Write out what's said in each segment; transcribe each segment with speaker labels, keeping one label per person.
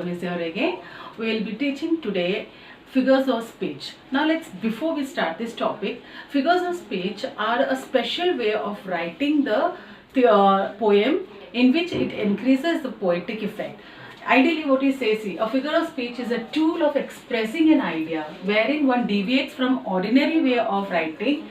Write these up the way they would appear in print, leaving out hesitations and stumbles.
Speaker 1: Gautam is here again. We will be teaching today figures of speech. Now before we start this topic, figures of speech are a special way of writing the poem in which it increases the poetic effect. Ideally what he says here, a figure of speech is a tool of expressing an idea wherein one deviates from ordinary way of writing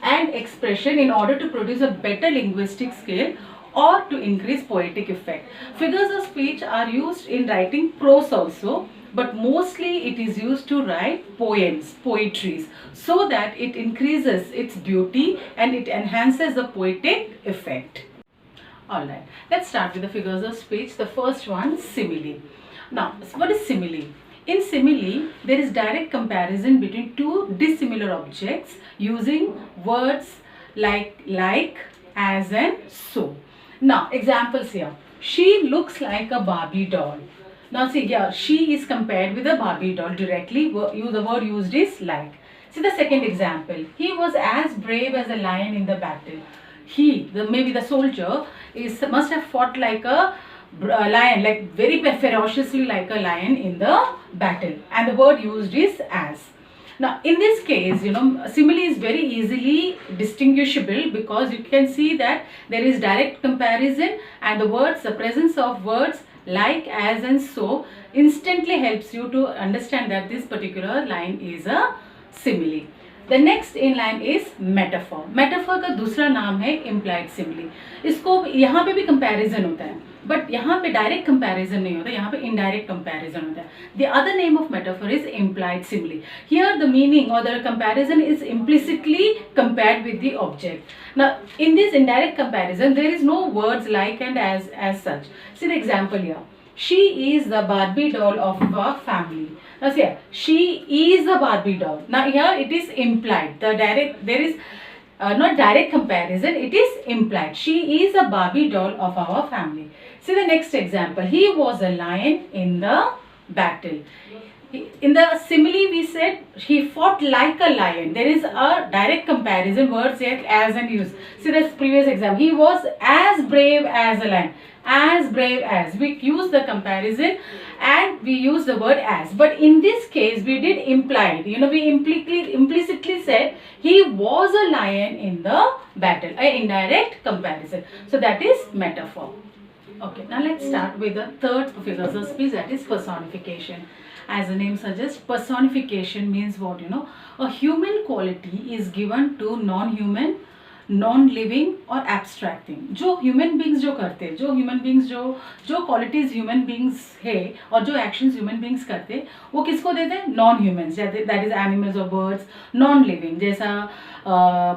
Speaker 1: and expression in order to produce a better linguistic skill or to increase poetic effect. Figures of speech are used in writing prose also, but mostly it is used to write poems, poetries, so that it increases its beauty and it enhances the poetic effect. Alright, let's start with the figures of speech. The first one, simile. Now, what is simile? In simile, there is direct comparison between two dissimilar objects using words like, as and so. Now, examples here. She looks like a Barbie doll. Now, see here, she is compared with a Barbie doll directly. The word used is like. See the second example. He was as brave as a lion in the battle. Maybe the soldier must have fought like a lion, like very ferociously like a lion in the battle, and the word used is as. Now in this case, simile is very easily distinguishable because you can see that there is direct comparison, and the presence of words like, as and so instantly helps you to understand that this particular line is a simile. The next in line is metaphor. Metaphor का दूसरा नाम है implied simile. इसको यहाँ पे भी comparison होता है, but यहाँ पे direct comparison नहीं होता, यहाँ पे indirect comparison होता है. The other name of metaphor is implied simile. Here the meaning or the comparison is implicitly compared with the object. Now in this indirect comparison there is no words like and as such. See the example here. She is the Barbie doll of our family. Now see here, she is the Barbie doll. Now here it is implied. There is not direct comparison, it is implied. She is a Barbie doll of our family. See the next example. He was a lion in the battle. In the simile we said he fought like a lion. There is a direct comparison, words like as and use. See the previous example. He was as brave as a lion. As brave as. We use the comparison and we use the word as. But in this case we did implied. We implicitly said he was a lion in the battle. An indirect comparison. So that is metaphor. Okay, now let's start with the third figures of speech, that is personification. As the name suggests, personification means what? A human quality is given to non-human, non-living or abstract thing. जो human beings जो करते हैं, जो qualities human beings है और जो actions human beings करते हैं, वो किसको देते हैं? Non-humans, that is animals or birds. Non-living, जैसा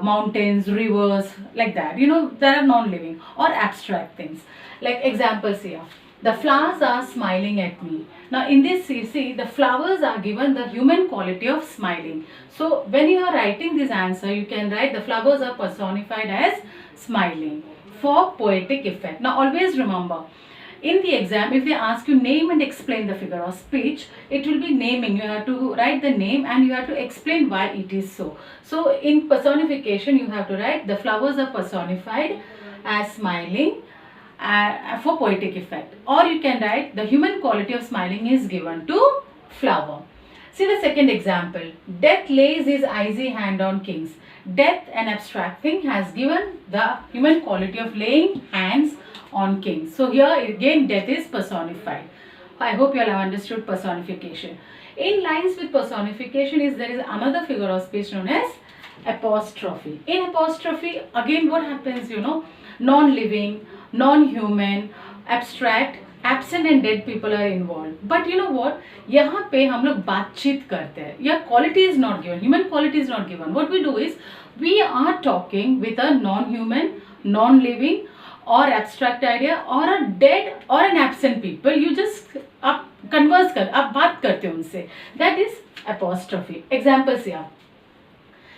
Speaker 1: mountains, rivers, like that. There are non-living or abstract things. Like examples here. The flowers are smiling at me. Now in this CC, the flowers are given the human quality of smiling. So when you are writing this answer, you can write the flowers are personified as smiling for poetic effect. Now always remember, in the exam, if they ask you name and explain the figure of speech, it will be naming. You have to write the name and you have to explain why it is so. So in personification, you have to write the flowers are personified as smiling for poetic effect, or you can write the human quality of smiling is given to flower. See the second example. Death lays his icy hand on kings. Death, an abstract thing, has given the human quality of laying hands on kings. So here again death is personified. I hope you all have understood personification. In lines with personification there is another figure of speech known as apostrophe. In apostrophe again what happens, non-living, non-human, abstract, absent and dead people are involved. But you know what? यहाँ पे हम लोग बातचीत करते हैं. Your quality is not given. Human quality is not given. What we do is we are talking with a non-human, non-living or abstract idea or a dead or an absent people. You just आप converse कर, आप बात करते हो उनसे. That is apostrophe. Examples here.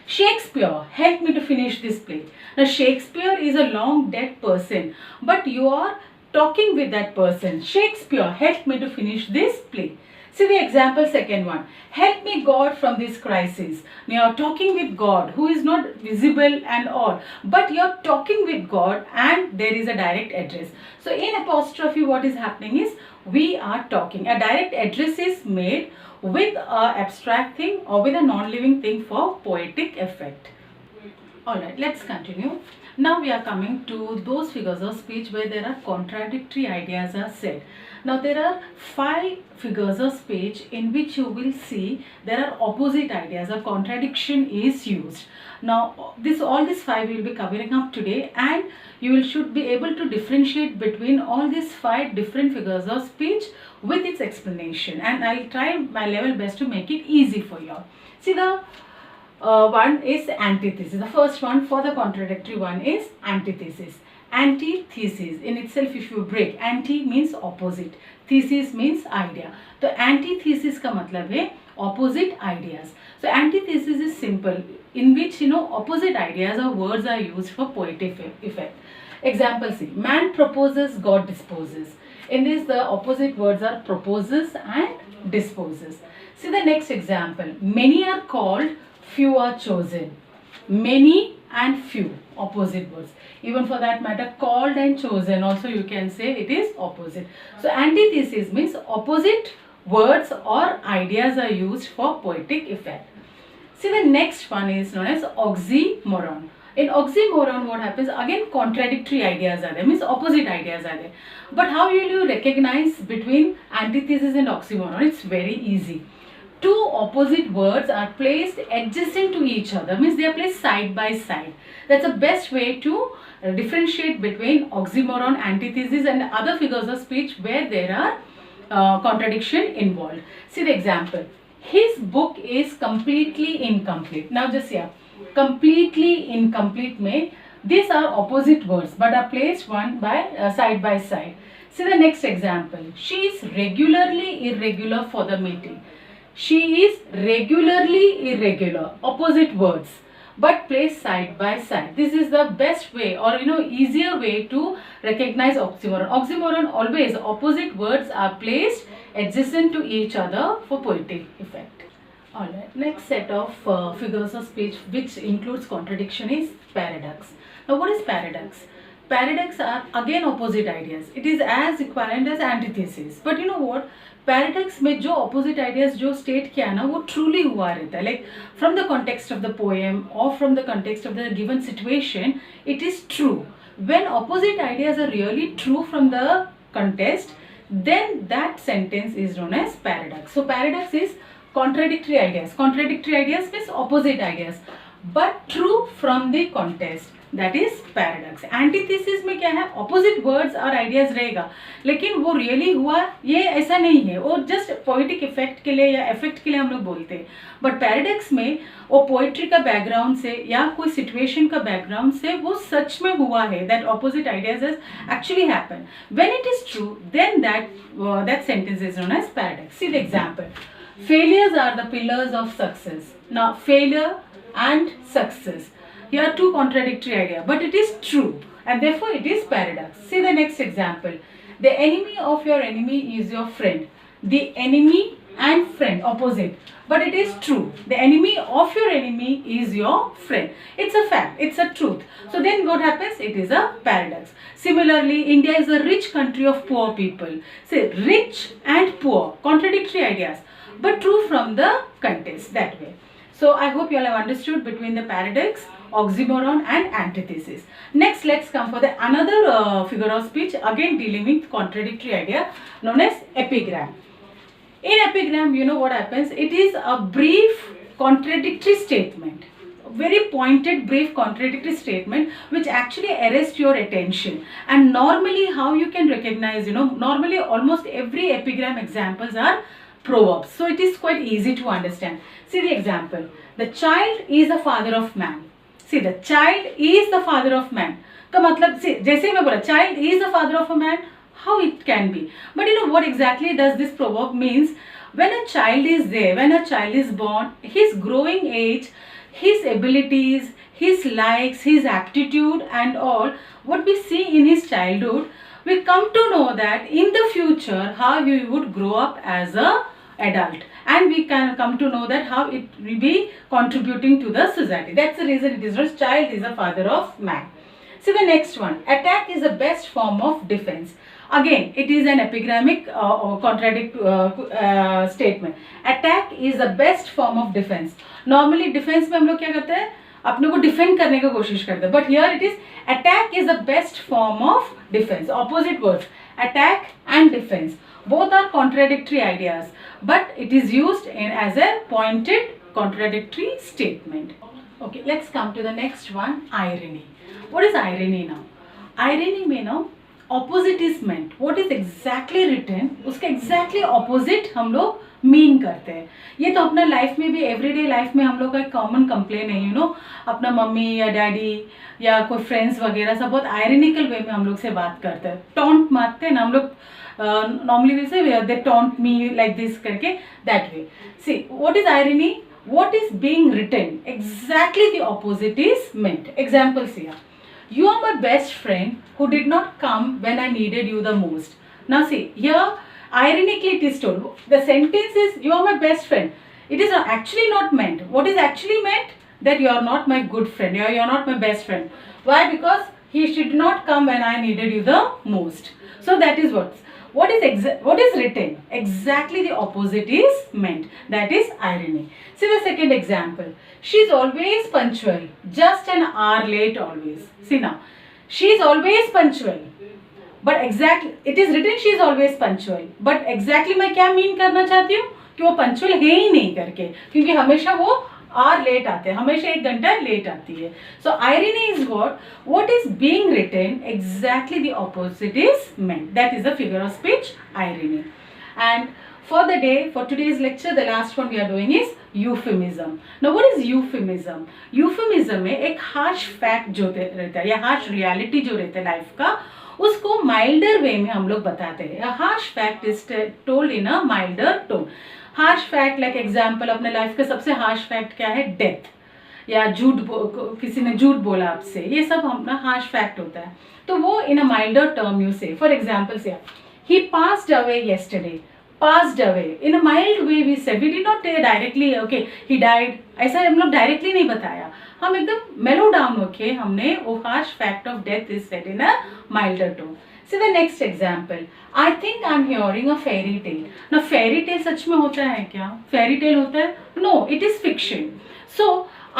Speaker 1: Shakespeare helped me to finish this play. Now Shakespeare is a long dead person, but you are talking with that person. Shakespeare helped me to finish this play. See the example, second one. Help me God from this crisis. Now you are talking with God who is not visible and all, but you are talking with God and there is a direct address. So in apostrophe what is happening is we are talking. A direct address is made with a abstract thing or with a non-living thing for poetic effect. Alright, let's continue. Now we are coming to those figures of speech where there are contradictory ideas are said. Now there are 5 figures of speech in which you will see there are opposite ideas, a contradiction is used. Now all these 5 we will be covering up today, and you should be able to differentiate between all these 5 different figures of speech with its explanation, and I will try my level best to make it easy for you. See the one is antithesis. The first one for the contradictory one is antithesis. Antithesis in itself, if you break, anti means opposite, thesis means idea. So antithesis का मतलब है opposite ideas. So antithesis is simple, in which opposite ideas or words are used for poetic effect. Example C. Man proposes, God disposes. In this the opposite words are proposes and disposes. See the next example. Many are called, few are chosen. Many and few, opposite words. Even for that matter, called and chosen also you can say it is opposite. So antithesis means opposite words or ideas are used for poetic effect. See the next one is known as oxymoron. In oxymoron what happens, again contradictory ideas are there, means opposite ideas are there. But how will you recognize between antithesis and oxymoron? It's very easy. Two opposite words are placed adjacent to each other, means they are placed side by side. That's the best way to differentiate between oxymoron, antithesis and other figures of speech where there are contradiction involved. See the example. His book is completely incomplete. Now just here, completely incomplete may, these are opposite words but are placed one by side by side. See the next example. She is regularly irregular for the meeting. She is regularly irregular, opposite words but placed side by side. This is the best way or easier way to recognize oxymoron. Oxymoron always opposite words are placed adjacent to each other for poetic effect. Alright, next set of figures of speech which includes contradiction is paradox. Now what is paradox? Paradox are again opposite ideas. It is as equivalent as antithesis. But you know what? Paradox में जो opposite ideas जो state किया ना वो truly हुआ रहता है, like from the context of the poem और from the context of the given situation it is true. When opposite ideas are really true from the context, then that sentence is known as paradox. So paradox is contradictory ideas. Contradictory ideas means opposite ideas, but true from the context. That is paradox. Antithesis में क्या है, opposite words और ideas रहेगा, लेकिन वो really हुआ ये ऐसा नहीं है, वो just poetic effect के लिए या effect के लिए हम लोग बोलते हैं. But paradox में वो poetry का background से या कोई situation का background से वो सच में हुआ है, that opposite ideas has actually happened. When it is true, then that sentence is known as paradox. See the example. Failures are the pillars of success. Now failure and success, here are two contradictory ideas, but it is true and therefore it is paradox. See the next example. The enemy of your enemy is your friend. The enemy and friend opposite, but it is true. The enemy of your enemy is your friend. It's a fact, it's a truth. So then what happens? It is a paradox. Similarly, India is a rich country of poor people. Say rich and poor, contradictory ideas, but true from the context, that way. So I hope you all have understood between the paradox, oxymoron and antithesis. Next, let's come for the another figure of speech, again dealing with contradictory idea, known as epigram. In epigram, you know what happens? It is a brief contradictory statement, very pointed brief contradictory statement which actually arrests your attention. And normally how you can recognize, normally almost every epigram examples are proverbs. So it is quite easy to understand. See the example. The child is the father of man. See, the child is the father of man. का मतलब see, जैसे मैं बोला child is the father of a man, how it can be? But you know what exactly does this proverb means? When a child is there, when a child is born, his growing age, his abilities, his likes, his aptitude and all, what we see in his childhood, we come to know that in the future how he would grow up as a adult, and we can come to know that how it will be contributing to the society. That's the reason it is not child is the father of man. See the next one. Attack is the best form of defense. Again, it is an epigrammic or contradict statement. Attack is the best form of defense. Normally defense में हम लोग क्या करते हैं, अपने को defend करने की कोशिश करते हैं, but here it is attack is the best form of defence. Opposite words, attack and defence, both are contradictory ideas, but it is used as a pointed contradictory statement. Okay, let's come to the next one, irony. What is irony now? Irony में ना opposite is meant. What is exactly written, उसके exactly opposite हम लोग mean करते हैं. ये तो अपना लाइफ में भी, एवरीडे लाइफ में हम लोग का एक कॉमन कंप्लेन है, यू नो, अपना मम्मी या डैडी या कोई फ्रेंड्स वगैरह सब बहुत आयरनिकल वे में हम लोग से बात करते हैं, टॉन्ट मारते हैं ना हम लोग. नॉर्मली वी से दे टॉन्ट मी लाइक दिस करके, that way. See what is irony? What is being written, exactly the opposite is meant. Examples here. You are my best friend who did not come when I needed you the most. Now see, here ironically it is told. The sentence is you are my best friend. It is actually not meant. What is actually meant? That you are not my good friend. You are not my best friend. Why? Because he should not come when I needed you the most. So that is what is written, exactly the opposite is meant. That is irony. See the second example. She is always punctual, just an hour late always. See now, she is always punctual, but exactly it is written she is always punctual, but exactly मैं क्या mean करना चाहती हूँ कि वो punctual है ही नहीं करके, क्योंकि हमेशा वो आर लेट आते हैं, हमेशा 1 घंटा लेट आती है. So irony is what is being written, exactly the opposite is meant. That is the figure of speech, irony. And for the day, for today's lecture, the last one we are doing is euphemism. Now what is euphemism? Euphemism में एक harsh fact जो रहता है या harsh reality जो रहता है life का, उसको माइल्डर वे में हम लोग बताते हैं. harsh fact is told in a milder tone. Harsh fact, like example, अपने लाइफ का सबसे हार्श फैक्ट क्या है? डेथ, या झूठ, किसी ने झूठ बोला आपसे, ये सब अपना हार्श फैक्ट होता है. तो वो in a milder term you say. For example say, he passed away yesterday. Passed away in a mild way we said, we did not directly okay he died, ऐसा हम लोग डायरेक्टली नहीं बताया, हम एकदम मेलो डाउन होके हमने वो harsh fact of death is said in a milder tone. See the next example. I think I'm hearing a fairy tale. Now fairy tale सच में होता है क्या? Fairy tale होता है? No, it is fiction. So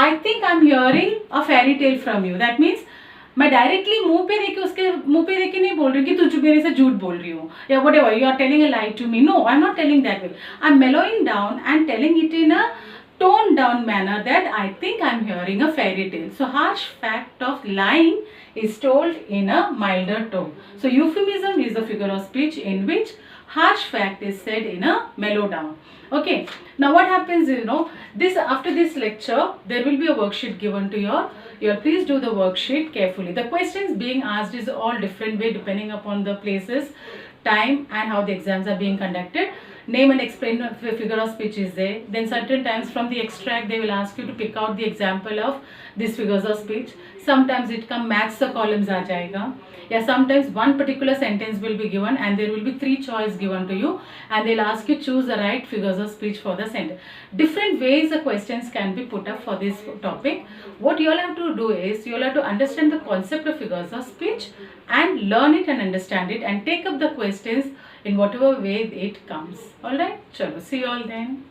Speaker 1: I think I'm hearing a fairy tale from you. That means मैं directly मुंह पे देके, उसके मुंह पे देके नहीं बोल रही कि तू मेरे से झूठ बोल रही हो या whatever, you are telling a lie to me. No, I'm not telling that way. I'm mellowing down and telling it in a toned down manner that I think I'm hearing a fairy tale. So harsh fact of lying is told in a milder tone. So euphemism is the figure of speech in which harsh fact is said in a mellow down. Okay, now what happens, you know, this after this lecture there will be a worksheet given to your please do the worksheet carefully. The questions being asked is all different way depending upon the places, time and how the exams are being conducted. Name and explain the figure of speech is there. Then certain times from the extract they will ask you to pick out the example of these figures of speech. Sometimes it come match the columns आ जाएगा, या sometimes one particular sentence will be given and there will be 3 choice given to you and they'll ask you choose the right figures of speech for the sentence. Different ways the questions can be put up for this topic. What you all have to do is you all have to understand the concept of figures of speech and learn it and understand it and take up the questions in whatever way it comes. Alright, chalo, see you all then.